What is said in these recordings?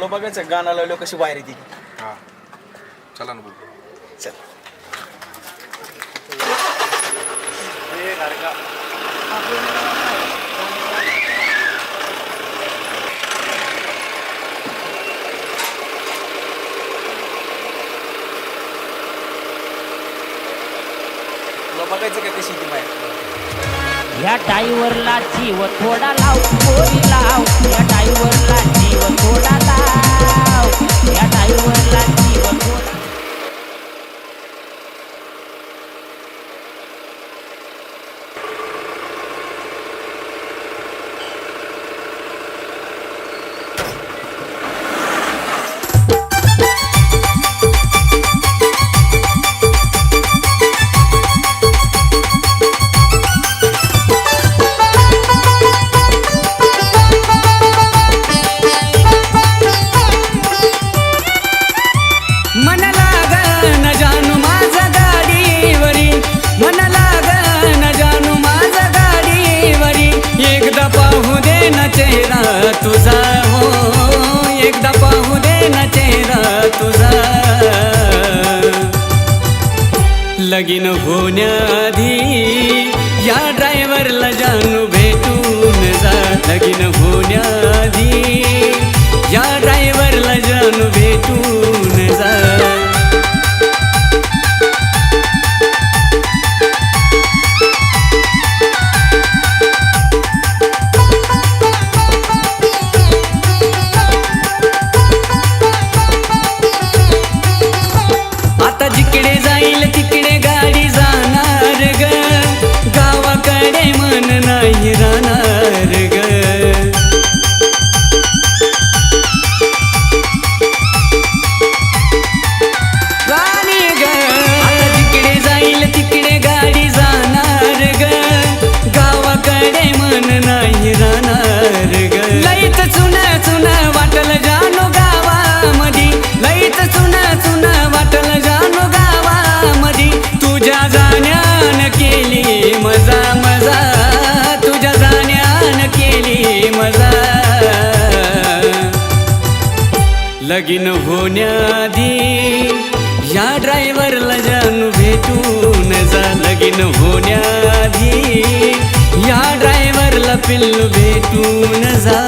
तुला बघायचं गाणं लावलं कशी बाहेर येते. हां चला ना बघू. चल तुला बघायचं का कशी ती बाहेर. या डायव्हरला जीव थोडा लाव पोरी लाव, या डायव्हरला जीव थोडा लाव, या डायव्हरला जीव थोडा. तुझा हो एकदा पाहू दे ना चेहरा तुझा. लगीन होण्याआधी या ड्रायव्हरला जानू भेटून जा. लगीन होण्याआधी या ड्रायव्हरला जानू भेटून जा. जिकडे जाईल तिकडे गाडी जाणार ग, गावाकडे मन नाही राहणार ग. राणी ग आता जिकडे जाईल तिकडे गाडी जाणार ग, गावाकडे मन नाही राहणार ग. लईत चुन चुन वाटल जानो गावामधी, लईत चुन चुन वाटल जानो गावामधी. तुझ्या जाण्यान केली मजा मजा, तुझ्या जाण्यान केली मजा. लगीन होण्याआधी या ड्रायव्हरला जानू भेटून जा. लगीन होण्याआधी या ड्रायव्हरला पिल्लू भेटून जा.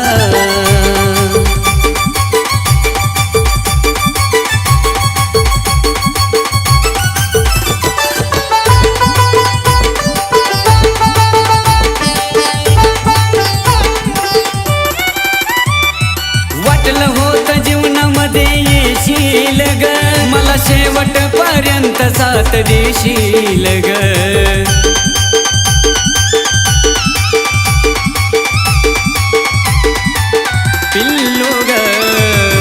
वाटलं होतं जीवनामध्ये येशील ग, मला शेवटपर्यंत साथ देशील ग. पिल्लू ग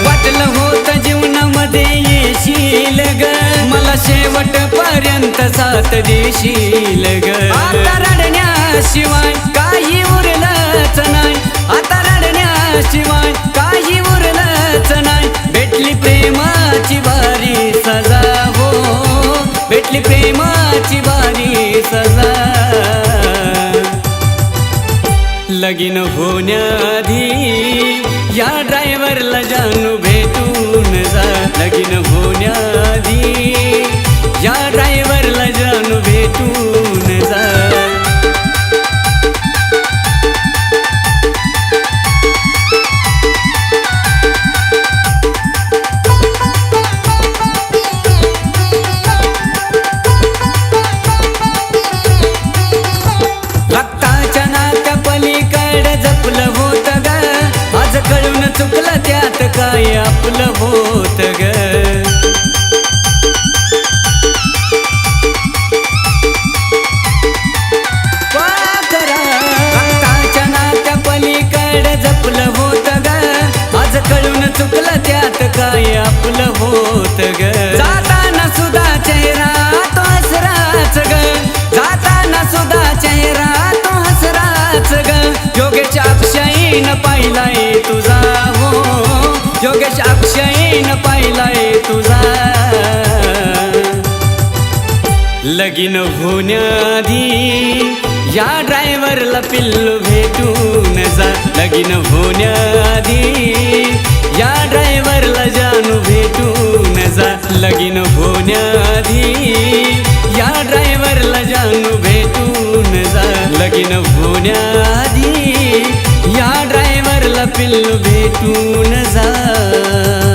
वाटलं होतं जीवनामध्ये येशील ग, मला शेवटपर्यंत साथ देशील ग. आता रडण्याशिवाय काही उरलंच नाही, आता रडण्याशिवाय काही उरलंच नाही. भेटली प्रेमाची भारी सजा हो, भेटली प्रेमाची भारी सजा. लगीन होण्याआधी या ड्रायव्हरला जानू भेटून जा. लगीन होण्याआधी या ड्रायव्हरला जानू भेटून जा. रक्ताच्या नात्या पलीकडे जपलं होतं ग, आज कळून चुकलं त्यात काय आपलं होत ग. रक्ताच्या नात्या पलीकडे जपलं होतं ग, आज कळून चुकलं त्यात काय आपलं होत ग. जाताना सुद्धा चेहरा तो हसराच ग, जाताना सुद्धा चेहरा तो हसराच ग. योगेश अक्षयीन पाहिलाय तुझा हो, योगेश अक्षयीन पाहिलाय तुझा. लगीन होण्याआधी या ड्रायव्हरला पिल्लू भेटून जा. लगीन होण्याआधी या ड्रायव्हर लगीन होण्याआधी या ड्रायव्हरला पिल्लू भेटून जा.